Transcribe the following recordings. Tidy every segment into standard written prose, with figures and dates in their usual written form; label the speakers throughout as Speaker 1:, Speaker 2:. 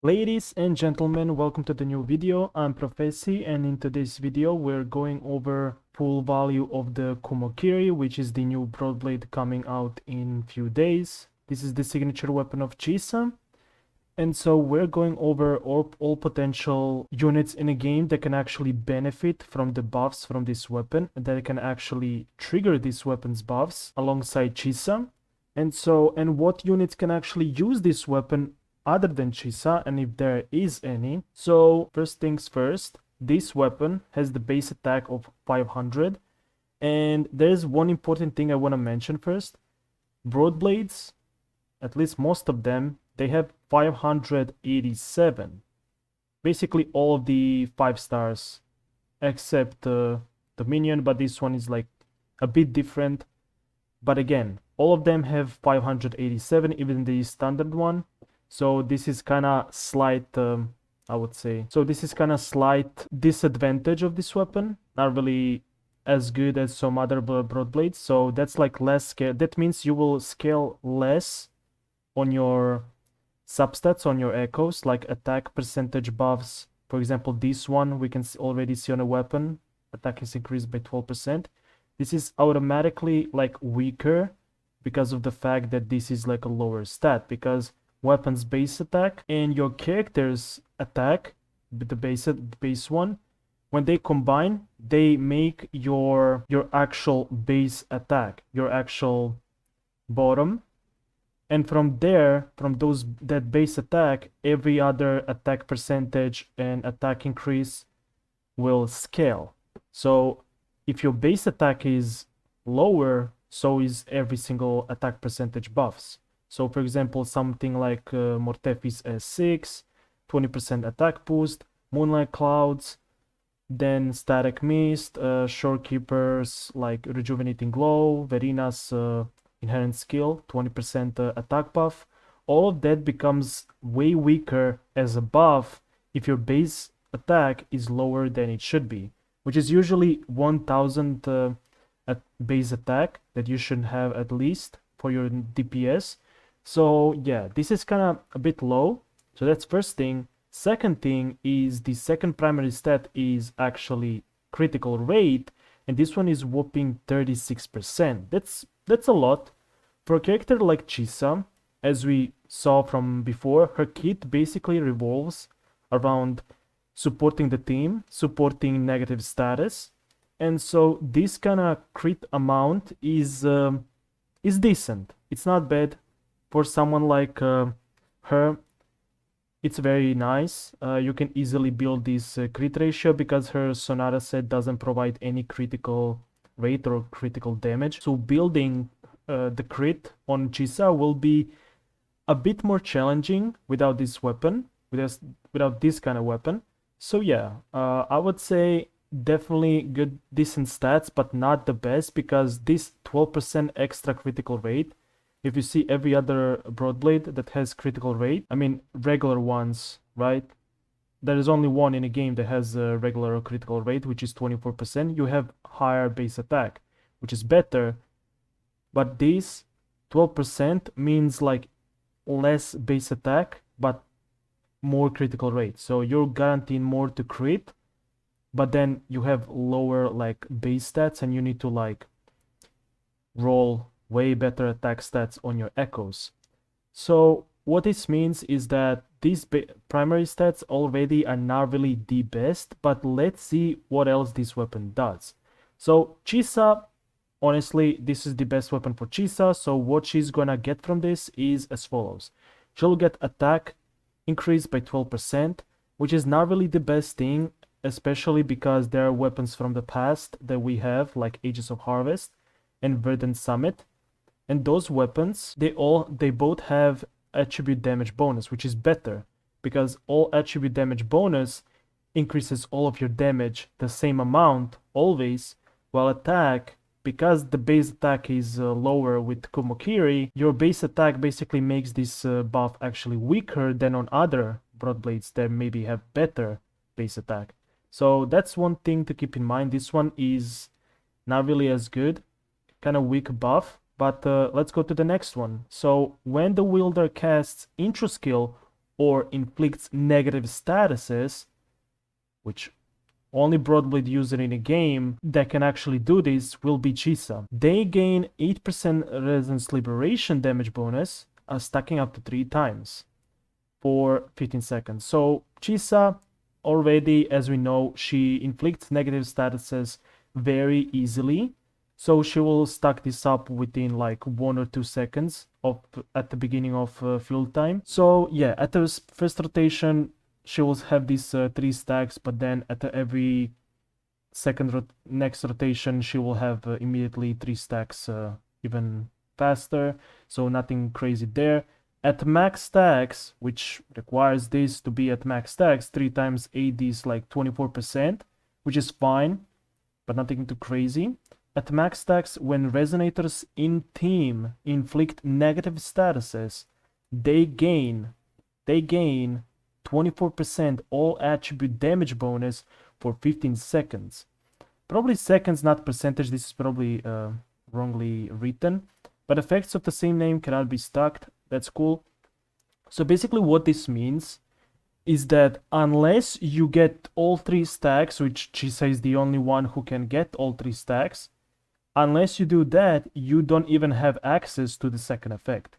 Speaker 1: Ladies and gentlemen, welcome to the new video. I'm Profesy, and in today's video we're going over full value of the Kumokiri, which is the new Broadblade coming out in few days. This is the signature weapon of Chisa. And so we're going over all potential units in a game that can actually benefit from the buffs from this weapon, and that can actually trigger this weapon's buffs alongside Chisa. And what units can actually use this weapon other than Chisa, and if there is any. So first things first, this weapon has the base attack of 500, and there's one important thing I want to mention first. Broadblades, at least most of them, they have 587. Basically all of the 5 stars except the minion, but this one is like a bit different. But again, all of them have 587, even the standard one. So this is kind of slight, I would say. So this is kind of slight disadvantage of this weapon. Not really as good as some other Broadblades. So that's like less scale. That means you will scale less on your substats, on your echoes, like attack percentage buffs. For example, this one we can already see on a weapon. Attack is increased by 12%. This is automatically like weaker because of the fact that this is like a lower stat, because weapon's base attack and your character's attack, the base one, when they combine, they make your actual base attack, your actual bottom. And from there, from that base attack, every other attack percentage and attack increase will scale. So if your base attack is lower, so is every single attack percentage buffs. So for example, something like Mortefis S6, 20% attack boost, Moonlight Clouds, then Static Mist, Shorekeepers like Rejuvenating Glow, Verina's Inherent Skill, 20% attack buff. All of that becomes way weaker as a buff if your base attack is lower than it should be, which is usually 1000 base attack that you should have at least for your DPS. So yeah, this is kind of a bit low. So that's first thing. Second thing is the second primary stat is actually critical rate, and this one is whopping 36%. That's a lot. For a character like Chisa, as we saw from before, her kit basically revolves around supporting the team, supporting negative status, and so this kind of crit amount is decent. It's not bad for someone like her. It's very nice. You can easily build this crit ratio because her Sonata set doesn't provide any critical rate or critical damage. So building the crit on Chisa will be a bit more challenging without this weapon, without this kind of weapon. So yeah, I would say definitely good, decent stats, but not the best, because this 12% extra critical rate, if you see every other Broadblade that has critical rate, I mean regular ones, right? There is only one in a game that has a regular critical rate, which is 24%. You have higher base attack, which is better, but this 12% means like less base attack, but more critical rate. So you're guaranteeing more to crit, but then you have lower like base stats, and you need to like roll way better attack stats on your echoes. So what this means is that these primary stats already are not really the best, but let's see what else this weapon does. So Chisa, honestly, this is the best weapon for Chisa, so what she's gonna get from this is as follows. She'll get attack increased by 12%, which is not really the best thing, especially because there are weapons from the past that we have, like Ages of Harvest and Verdant Summit, and those weapons, they both have attribute damage bonus, which is better, because all attribute damage bonus increases all of your damage the same amount always, while attack, because the base attack is lower with Kumokiri, your base attack basically makes this buff actually weaker than on other Broadblades that maybe have better base attack. So that's one thing to keep in mind. This one is not really as good, kind of weak buff. But let's go to the next one. So when the wielder casts intro skill or inflicts negative statuses, which only Broadblade user in a game that can actually do this will be Chisa. They gain 8% Resonance Liberation damage bonus, stacking up to 3 times for 15 seconds. So Chisa, already, as we know, she inflicts negative statuses very easily. So she will stack this up within like 1 or 2 seconds at the beginning of field time. So yeah, at the first rotation, she will have these 3 stacks, but then at every next rotation, she will have immediately 3 stacks, even faster. So nothing crazy there. At max stacks, which requires this to be at max stacks, 3 times AD is like 24%, which is fine, but nothing too crazy. At max stacks, when resonators in team inflict negative statuses, they gain 24% all attribute damage bonus for 15 seconds. Probably seconds, not percentage. This is probably wrongly written. But effects of the same name cannot be stacked. That's cool. So basically what this means is that unless you get all 3 stacks, which Chisa is the only one who can get all 3 stacks, unless you do that, you don't even have access to the second effect.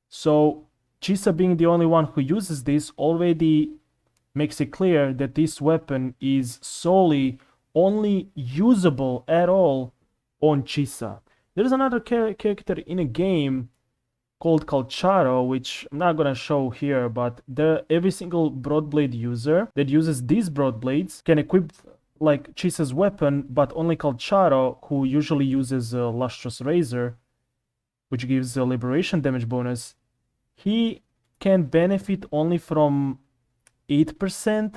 Speaker 1: So Chisa being the only one who uses this already makes it clear that this weapon is solely only usable at all on Chisa. There's another character in a game called Calcharo, which I'm not gonna show here, but every single Broadblade user that uses these Broadblades can equip like Chisa's weapon, but only Calcharo, who usually uses a Lustrous Razor, which gives a liberation damage bonus, he can benefit only from 8%,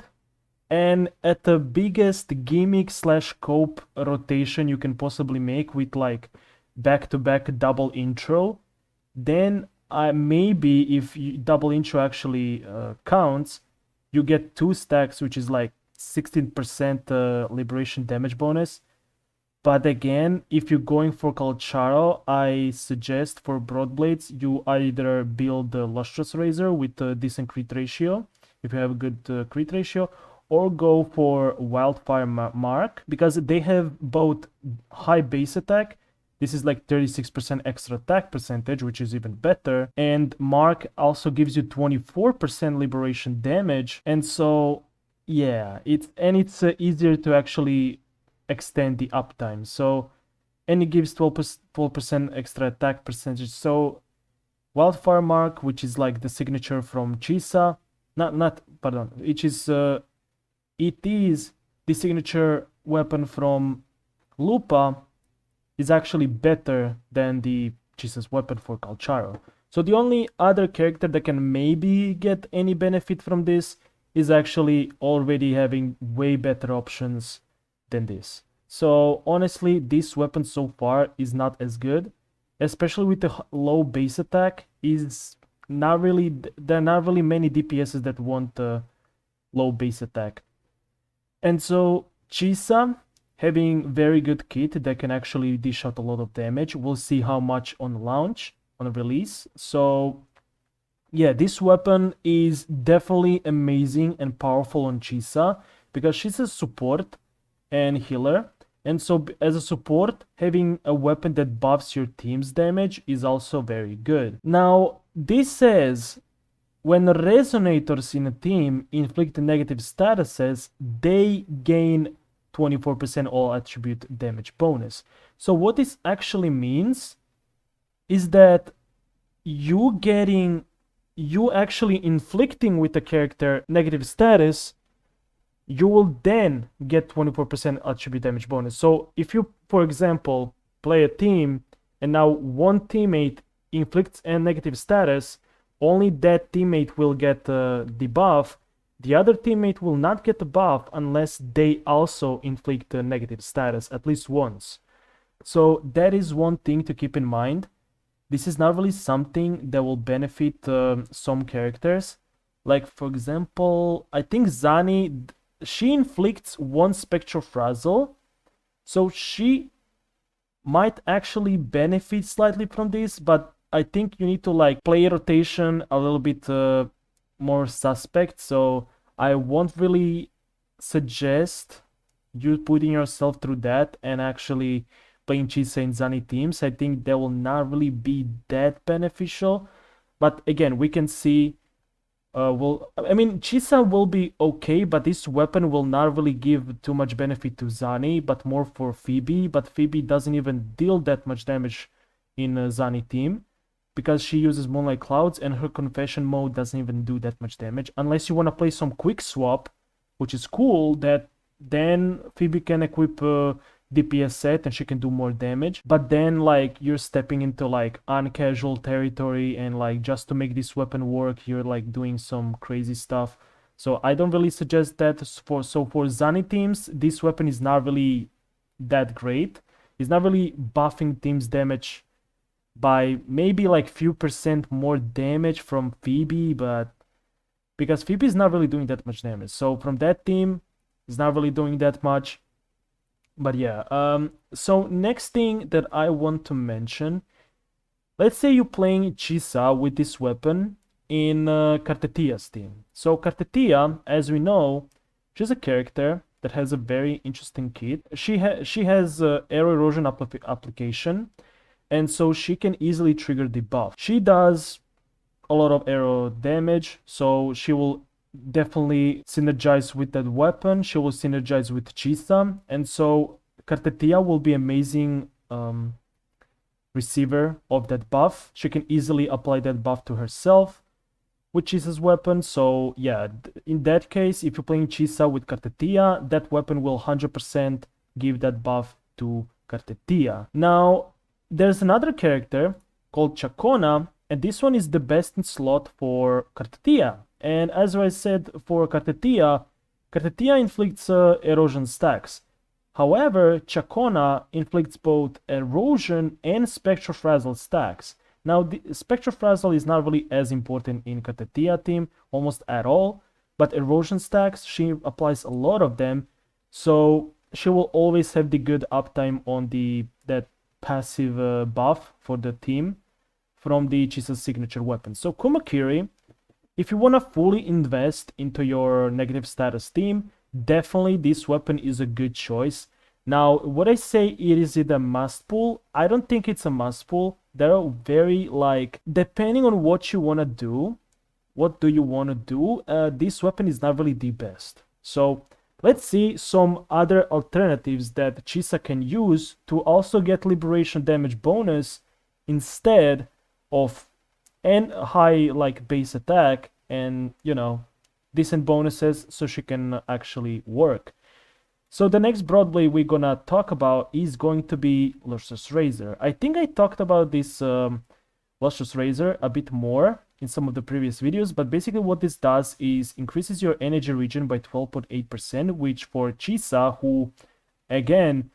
Speaker 1: and at the biggest gimmick slash cope rotation you can possibly make with like back-to-back double intro, then maybe if double intro actually counts, you get 2 stacks, which is like 16% liberation damage bonus. But again, if you're going for Calcharo, I suggest for Broadblades you either build the Lustrous Razor with a decent crit ratio, if you have a good crit ratio, or go for Wildfire Mark, because they have both high base attack. This is like 36% extra attack percentage, which is even better. And Mark also gives you 24% liberation damage. And so, yeah, it's easier to actually extend the uptime. So, and it gives 12% extra attack percentage. So, Wildfire Mark, which is like the signature from Chisa, which is it is the signature weapon from Lupa, is actually better than the Chisa's weapon for Calcharo. So the only other character that can maybe get any benefit from this is actually already having way better options than this. So honestly, this weapon so far is not as good, especially with the low base attack. There are not really many DPSs that want low base attack. And so Chisa, having very good kit that can actually dish out a lot of damage. We'll see how much on launch, on release. So yeah, this weapon is definitely amazing and powerful on Chisa, because she's a support and healer. And so as a support, having a weapon that buffs your team's damage is also very good. Now, this says when resonators in a team inflict negative statuses, they gain 24% all attribute damage bonus. So what this actually means is that you actually inflicting with the character negative status, you will then get 24% attribute damage bonus. So if you, for example, play a team and now one teammate inflicts a negative status, only that teammate will get the buff. The other teammate will not get the buff unless they also inflict a negative status at least once. So that is one thing to keep in mind. This is not really something that will benefit some characters. Like, for example, I think Zani, she inflicts 1 Spectral Frazzle, so she might actually benefit slightly from this, but I think you need to like play rotation a little bit more suspect, so I won't really suggest you putting yourself through that and actually playing Chisa and Zani teams. I think that will not really be that beneficial. But again, we can see I mean, Chisa will be okay, but this weapon will not really give too much benefit to Zani, but more for Phoebe. But Phoebe doesn't even deal that much damage in Zani team because she uses Moonlight Clouds and her Confession mode doesn't even do that much damage. Unless you want to play some quick swap, which is cool, that then Phoebe can equip DPS set and she can do more damage. But then like you're stepping into like uncasual territory and like just to make this weapon work, you're like doing some crazy stuff. So I don't really suggest that for Zani teams, this weapon is not really that great. It's not really buffing teams damage by maybe like few percent more damage from Phoebe, but because Phoebe is not really doing that much damage. So from that team, it's not really doing that much. But yeah, so next thing that I want to mention, let's say you're playing Chisa with this weapon in Kartetia's team. So Kartetia, as we know, she's a character that has a very interesting kit. She has arrow erosion application, and so she can easily trigger the buff. She does a lot of arrow damage, so she will definitely synergize with that weapon. She will synergize with Chisa, and so Kartetia will be amazing receiver of that buff. She can easily apply that buff to herself with Chisa's weapon. So yeah, in that case, if you're playing Chisa with Kartetia, that weapon will 100% give that buff to Kartetia. Now, there's another character called Chacona, and this one is the best in slot for Kartetia. And as I said, for Kartetia inflicts erosion stacks. However, Chacona inflicts both erosion and Spectrofrazzle stacks. Now, the Spectrofrazzle is not really as important in Kartetia team, almost at all, but erosion stacks, she applies a lot of them, so she will always have the good uptime on that passive buff for the team from the Chisa's signature weapon. So Kumakiri, if you want to fully invest into your negative status team, definitely this weapon is a good choice. Now, would I say is it a must pull? I don't think it's a must pull. There are very like, depending on what you want to do, what do you want to do, this weapon is not really the best. So let's see some other alternatives that Chisa can use to also get liberation damage bonus instead of and high like base attack and decent bonuses so she can actually work. So the next Broadway we're gonna talk about is going to be Lustrous Razor. I think I talked about this Lustrous Razor a bit more in some of the previous videos, but basically what this does is increases your energy regen by 12.8%, which for Chisa, who again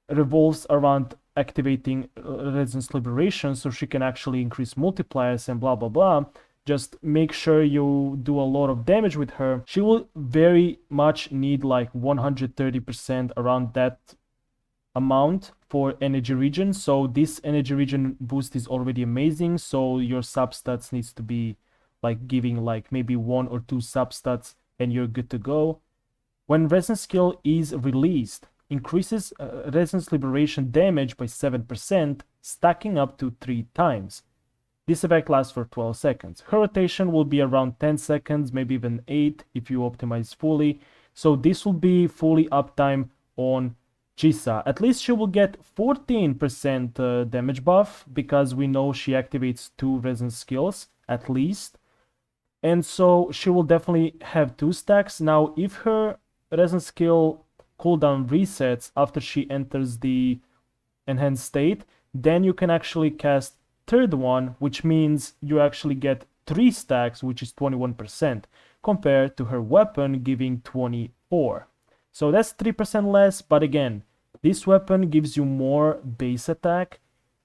Speaker 1: revolves around activating Resonance Liberation so she can actually increase multipliers and blah blah blah, just make sure you do a lot of damage with her. She will very much need like 130% around that amount for energy regen. So this energy regen boost is already amazing, so your substats needs to be like giving like maybe 1 or 2 substats and you're good to go. When Resonance skill is released, increases Resonance Liberation damage by 7%, stacking up to 3 times. This effect lasts for 12 seconds. Her rotation will be around 10 seconds, maybe even 8 if you optimize fully. So this will be fully uptime on Chisa. At least she will get 14% damage buff because we know she activates 2 Resonance skills at least. And so she will definitely have 2 stacks. Now, if her Resonance skill cooldown resets after she enters the enhanced state, then you can actually cast third one, which means you actually get 3 stacks, which is 21%, compared to her weapon giving 24. So that's 3% less, but again, this weapon gives you more base attack,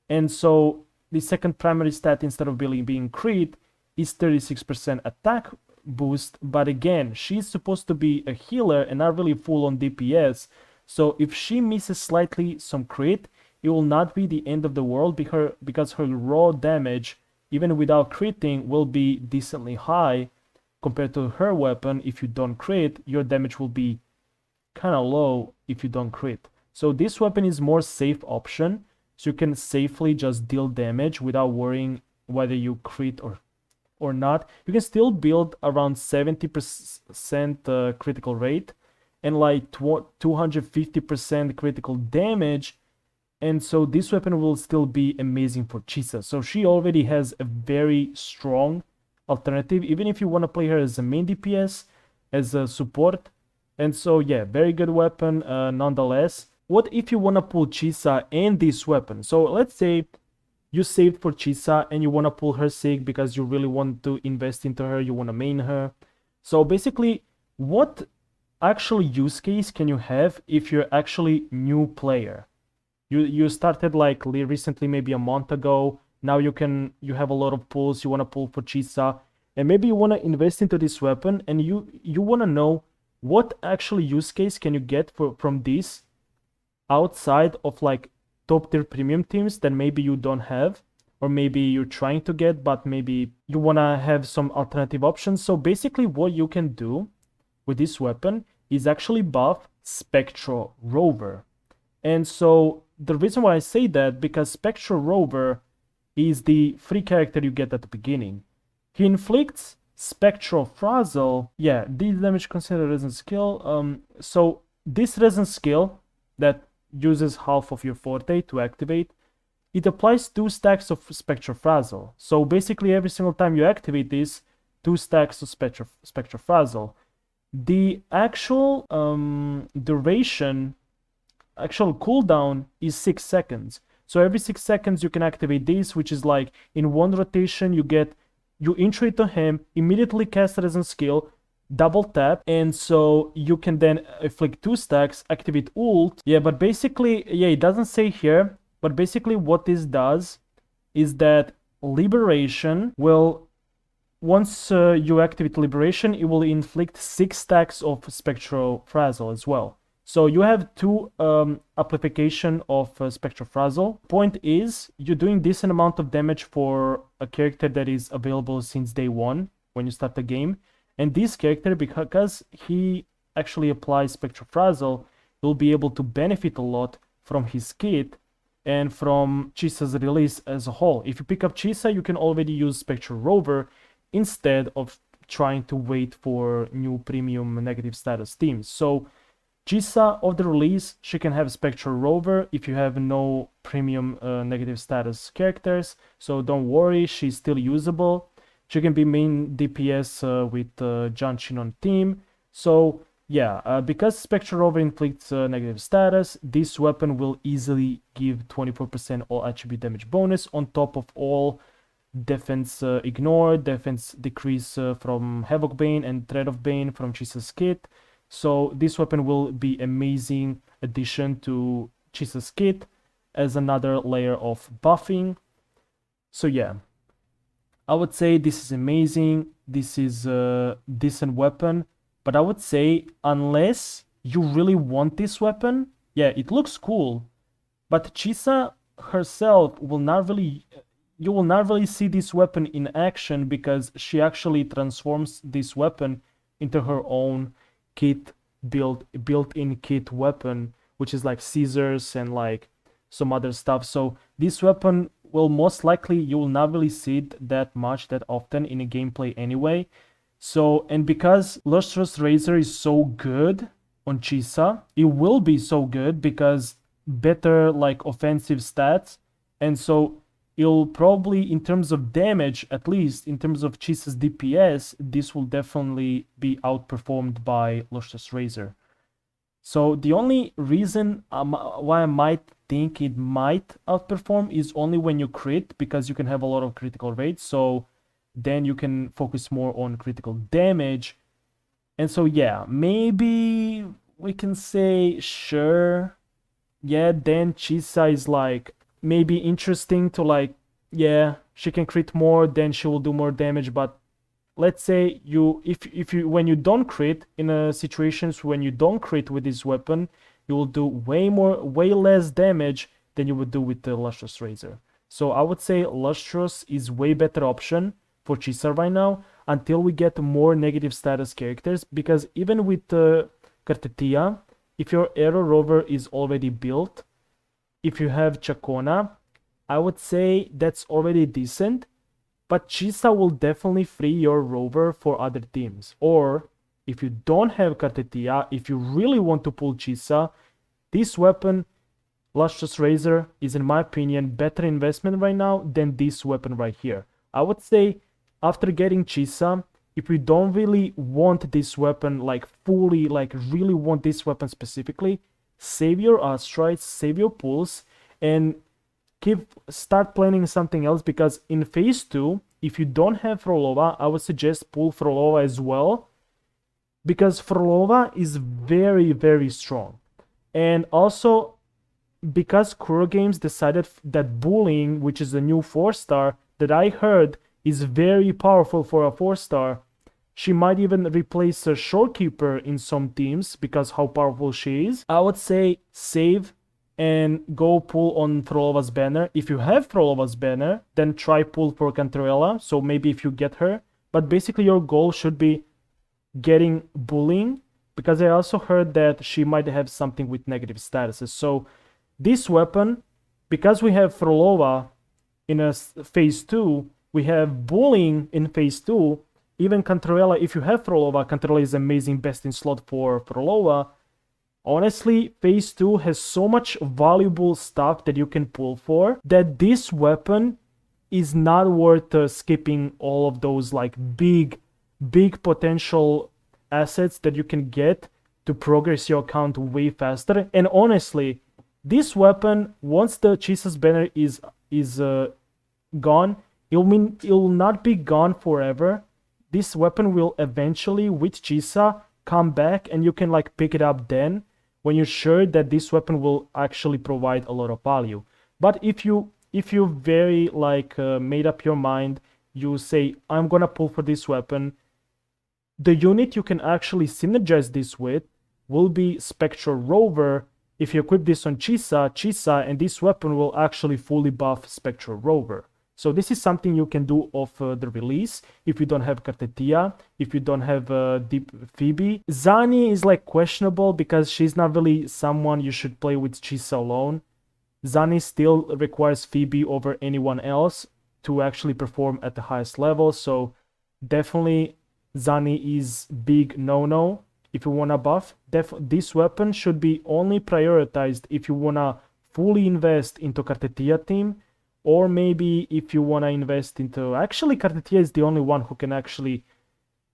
Speaker 1: and so the second primary stat instead of being crit is 36% attack boost, but again, she's supposed to be a healer and not really full on DPS, so if she misses slightly some crit, it will not be the end of the world because her raw damage, even without critting, will be decently high compared to her weapon, if you don't crit, your damage will be kind of low if you don't crit. So this weapon is more safe option, so you can safely just deal damage without worrying whether you crit or not. You can still build around 70% critical rate and like 250% critical damage, and so this weapon will still be amazing for Chisa. So she already has a very strong alternative, even if you want to play her as a main DPS, as a support. And so yeah, very good weapon nonetheless. What if you want to pull Chisa and this weapon? So let's say you saved for Chisa and you want to pull her Sig because you really want to invest into her, you want to main her. So basically, what actual use case can you have if you're actually new player? You started like recently, maybe a month ago. Now you have a lot of pulls, you want to pull for Chisa, and maybe you want to invest into this weapon, and you want to know what actual use case can you get from this outside of like top tier premium teams that maybe you don't have, or maybe you're trying to get, but maybe you want to have some alternative options. So basically what you can do with this weapon is actually buff Spectral Rover. And so the reason why I say that, because Spectral Rover is the free character you get at the beginning. He inflicts Spectral Frazzle. Yeah, this damage considered resistance skill. So this resistance skill that uses half of your forte to activate, it applies 2 stacks of Spectral Frazzle. So basically every single time you activate this, 2 stacks of Spectral Frazzle. The actual duration, actual cooldown is 6 seconds. So every 6 seconds you can activate this, which is like in one rotation you intro it to him, immediately cast resistance skill, double tap, and so you can then inflict 2 stacks, activate ult. Yeah, but basically, yeah, it doesn't say here, but basically what this does is that Liberation will, once you activate Liberation, it will inflict 6 stacks of Spectral Frazzle as well. So you have 2 amplification of Spectral Frazzle. Point is, you're doing decent amount of damage for a character that is available since day 1 when you start the game. And this character, because he actually applies Spectral Frazzle, will be able to benefit a lot from his kit and from Chisa's release as a whole. If you pick up Chisa, you can already use Spectral Rover instead of trying to wait for new premium negative status teams. So Chisa of the release, she can have Spectral Rover if you have no premium negative status characters. So don't worry, she's still usable. She can be main DPS with Janshin on team. So yeah, because Spectral Rover inflicts negative status, this weapon will easily give 24% all attribute damage bonus on top of all defense ignore, defense decrease from Havoc Bane and Threat of Bane from Chisa's kit. So this weapon will be amazing addition to Chisa's kit as another layer of buffing. So yeah, I would say this is amazing. This is a decent weapon, but I would say unless you really want this weapon, yeah, it looks cool, but Chisa herself will not really, you will not really see this weapon in action because she actually transforms this weapon into her own kit, built-in kit weapon, which is like scissors and like some other stuff. So this weapon will most likely, you will not really see it that often in a gameplay anyway. So, and because Lustrous Razor is so good on Chisa, it will be so good because better like offensive stats, and so it'll probably, in terms of damage, at least in terms of Chisa's DPS, this will definitely be outperformed by Lustrous Razor. So the only reason why I might think it might outperform is only when you crit, because you can have a lot of critical rate, so then you can focus more on critical damage. And so yeah, maybe we can say sure, yeah, then Chisa is like maybe interesting to like, yeah, she can crit more, then she will do more damage. But let's say if you when you don't crit, in situations when you don't crit with this weapon, you will do way less damage than you would do with the Lustrous Razor. So I would say Lustrous is way better option for Chisa right now. until we get more negative status characters, because even with Kartetia, if your Aero Rover is already built, if you have Chacona, I would say that's already decent, but Chisa will definitely free your rover for other teams. Or if you don't have Kartetia, if you really want to pull Chisa, this weapon, Lustrous Razor, is in my opinion better investment right now than this weapon right here. I would say after getting Chisa, if you don't really want this weapon, like fully, like really want this weapon specifically, save your Astrites, save your pulls, and start planning something else, because in phase 2, if you don't have Frolova, I would suggest pull Frolova as well, because Frolova is very, very strong. And also, because Kuro Games decided that Bullying, which is a new 4-star that I heard is very powerful for a 4-star, she might even replace a Shorekeeper in some teams because how powerful she is. I would say save and go pull on Frolova's banner. If you have Frolova's banner, then try pull for Cantarella, so maybe if you get her. But basically your goal should be getting Bullying, because I also heard that she might have something with negative statuses. So this weapon, because we have Frolova in a phase 2, we have Bullying in phase 2, even Cantarella, if you have Frolova, Cantarella is amazing, best in slot for Frolova. Honestly, phase 2 has so much valuable stuff that you can pull for, that this weapon is not worth skipping all of those like big potential assets that you can get to progress your account way faster. And honestly, this weapon, once the Chisa's banner is gone, it will not be gone forever. This weapon will eventually, with Chisa, come back, and you can like pick it up then when you're sure that this weapon will actually provide a lot of value. But if you very like made up your mind, you say I'm gonna pull for this weapon, the unit you can actually synergize this with will be Spectral Rover. If you equip this on Chisa, and this weapon will actually fully buff Spectral Rover. So this is something you can do off the release if you don't have Kartetia, if you don't have Deep Phoebe. Zani is like questionable because she's not really someone you should play with Chisa alone. Zani still requires Phoebe over anyone else to actually perform at the highest level. So definitely Zani is big no-no if you wanna buff. This weapon should be only prioritized if you wanna fully invest into Kartetia team, or maybe if you wanna invest into... Actually, Kartetia is the only one who can actually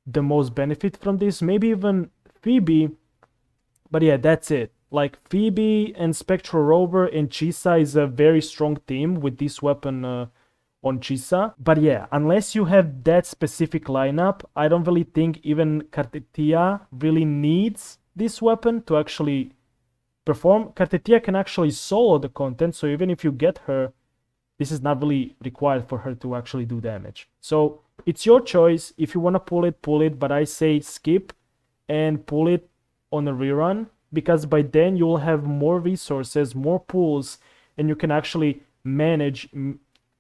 Speaker 1: the most benefit from this. Maybe even Phoebe, but yeah, that's it. Like Phoebe and Spectral Rover and Chisa is a very strong team with this weapon on Chisa. But yeah, unless you have that specific lineup, I don't really think even Kartetia really needs this weapon to actually perform. Kartetia can actually solo the content, so even if you get her, this is not really required for her to actually do damage. So it's your choice. If you want to pull it, but I say skip and pull it on a rerun, because by then you will have more resources, more pulls, and you can actually manage,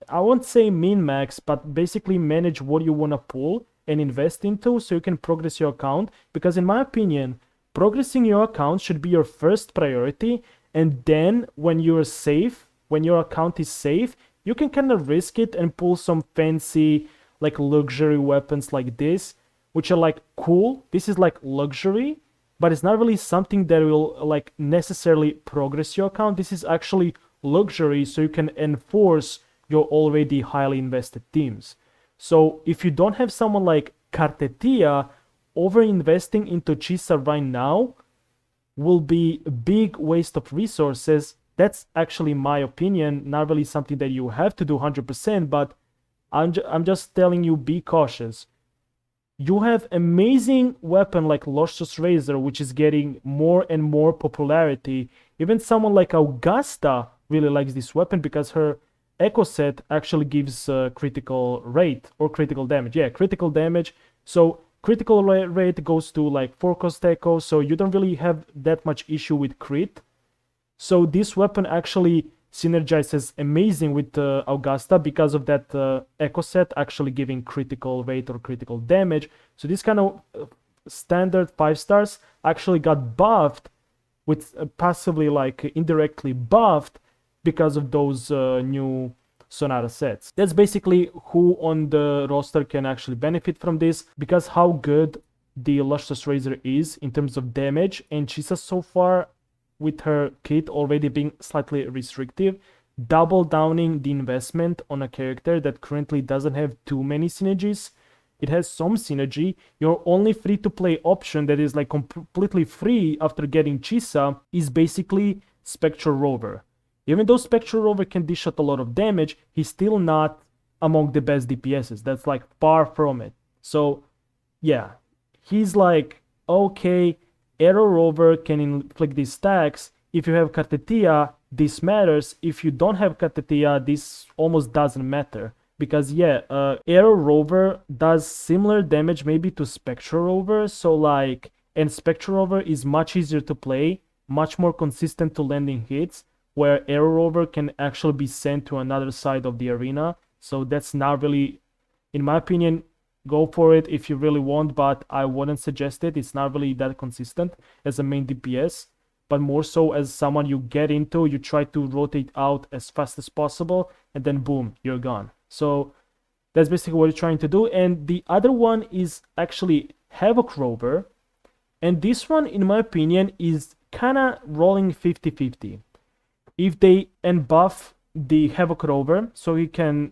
Speaker 1: I won't say min-max, but basically manage what you want to pull and invest into so you can progress your account. Because in my opinion, progressing your account should be your first priority, and then when you're safe, when your account is safe, you can kind of risk it and pull some fancy like luxury weapons like this, which are like cool. This is like luxury, but it's not really something that will like necessarily progress your account. This is actually luxury, so you can enforce your already highly invested teams. So if you don't have someone like Kartetia, over investing into Chisa right now will be a big waste of resources. That's actually my opinion, not really something that you have to do 100%, but I'm just telling you, be cautious. You have amazing weapon like Lustrous Razor, which is getting more and more popularity. Even someone like Augusta really likes this weapon because her echo set actually gives critical rate or critical damage. Yeah, critical damage. So critical rate goes to like 4 cost echo, so you don't really have that much issue with crit. So this weapon actually synergizes amazing with Augusta because of that echo set actually giving critical rate or critical damage. So this kind of standard 5 stars actually got buffed with passively, like indirectly buffed because of those new Sonata sets. That's basically who on the roster can actually benefit from this, because how good the Lustrous Razor is in terms of damage, and Chisa so far with her kit already being slightly restrictive, double downing the investment on a character that currently doesn't have too many synergies. It has some synergy. Your only free-to-play option that is like completely free after getting Chisa is basically Spectral Rover. Even though Spectral Rover can dish out a lot of damage, he's still not among the best DPSs. That's like far from it. So yeah, he's like, okay, Arrow Rover can inflict these stacks. If you have Katetia, this matters. If you don't have Katetia, this almost doesn't matter. Because yeah, Arrow Rover does similar damage maybe to Spectral Rover. So like, and Spectral Rover is much easier to play, much more consistent to landing hits, where Arrow Rover can actually be sent to another side of the arena. So that's not really, in my opinion, go for it if you really want, but I wouldn't suggest it. It's not really that consistent as a main DPS, but more so as someone you get into, you try to rotate out as fast as possible, and then boom, you're gone. So that's basically what you're trying to do. And the other one is actually Havoc Rover, and this one, in my opinion, is kind of rolling 50-50. If they buff the Havoc Rover, so he can,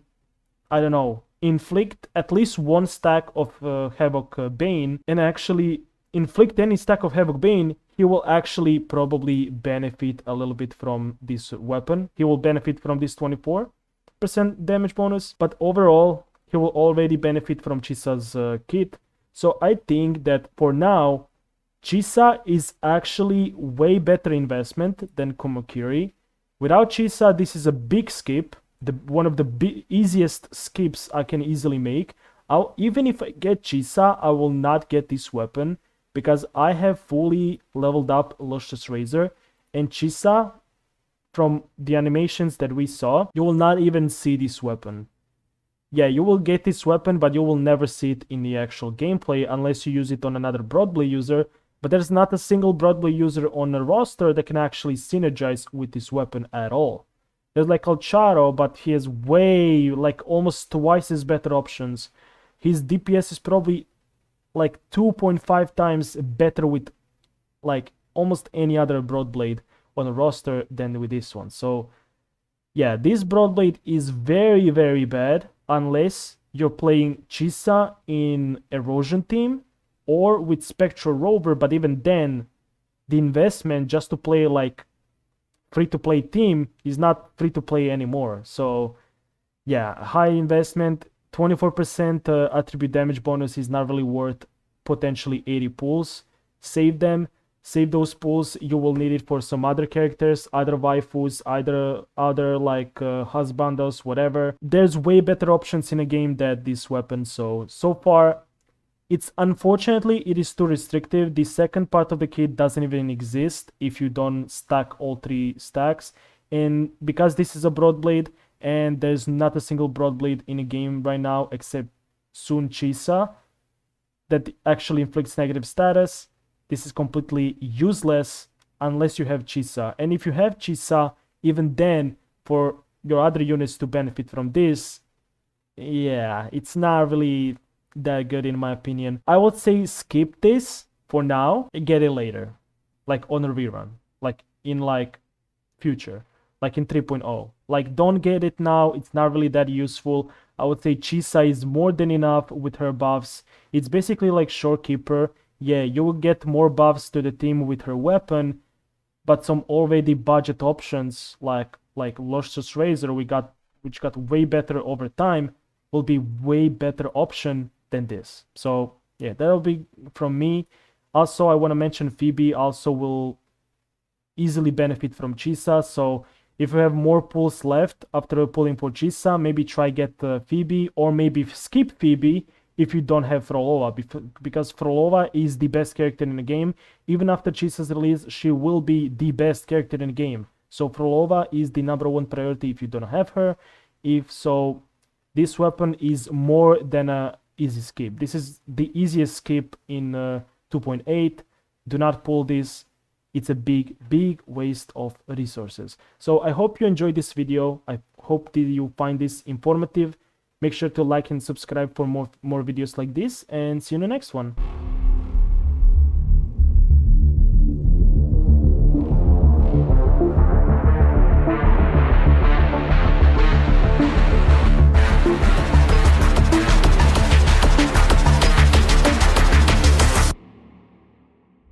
Speaker 1: I don't know, inflict at least one stack of Havoc Bane, and actually inflict any stack of Havoc Bane, he will actually probably benefit a little bit from this weapon. He will benefit from this 24% damage bonus, but overall, he will already benefit from Chisa's kit. So I think that for now, Chisa is actually way better investment than Komokiri. Without Chisa, this is a big skip, one of the easiest skips I can easily make. Even if I get Chisa, I will not get this weapon because I have fully leveled up Lustrous Razor, and Chisa, from the animations that we saw, you will not even see this weapon. Yeah, you will get this weapon, but you will never see it in the actual gameplay unless you use it on another Broadblade user. But there's not a single Broadblade user on the roster that can actually synergize with this weapon at all. There's like Alcharo, but he has way, like almost twice as better options. His DPS is probably like 2.5 times better with like almost any other Broadblade on the roster than with this one. So yeah, this Broadblade is very, very bad unless you're playing Chisa in Erosion team or with Spectral Rover, but even then, the investment just to play like free-to-play team is not free-to-play anymore. So yeah, high investment, 24% attribute damage bonus is not really worth potentially 80 pulls. Save them, save those pulls. You will need it for some other characters, either waifus, either other like husbandos, whatever. There's way better options in a game than this weapon. So far, it's unfortunately, it is too restrictive. The second part of the kit doesn't even exist if you don't stack all 3 stacks. And because this is a Broadblade, and there's not a single Broadblade in a game right now except soon Chisa that actually inflicts negative status, this is completely useless unless you have Chisa. And if you have Chisa, even then, for your other units to benefit from this, yeah, it's not really that good in my opinion. I would say skip this for now and get it later, like on a rerun, like in like future, like in 3.0. Like don't get it now, it's not really that useful. I would say Chisa is more than enough with her buffs. It's basically like Shorekeeper. Yeah, you will get more buffs to the team with her weapon, but some already budget options like Lustrous Razor which got way better over time will be way better option than this. So yeah, that'll be from me. Also, I want to mention Phoebe also will easily benefit from Chisa. So if you have more pulls left after pulling for Chisa, maybe try get Phoebe, or maybe skip Phoebe if you don't have Frolova, because Frolova is the best character in the game. Even after Chisa's release, she will be the best character in the game. So Frolova is the #1 priority if you don't have her. If so, this weapon is more than a easy skip. This is the easiest skip in 2.8. Do not pull this. It's a big waste of resources. So I hope you enjoyed this video. I hope that you find this informative. Make sure to like and subscribe for more videos like this, and see you in the next one.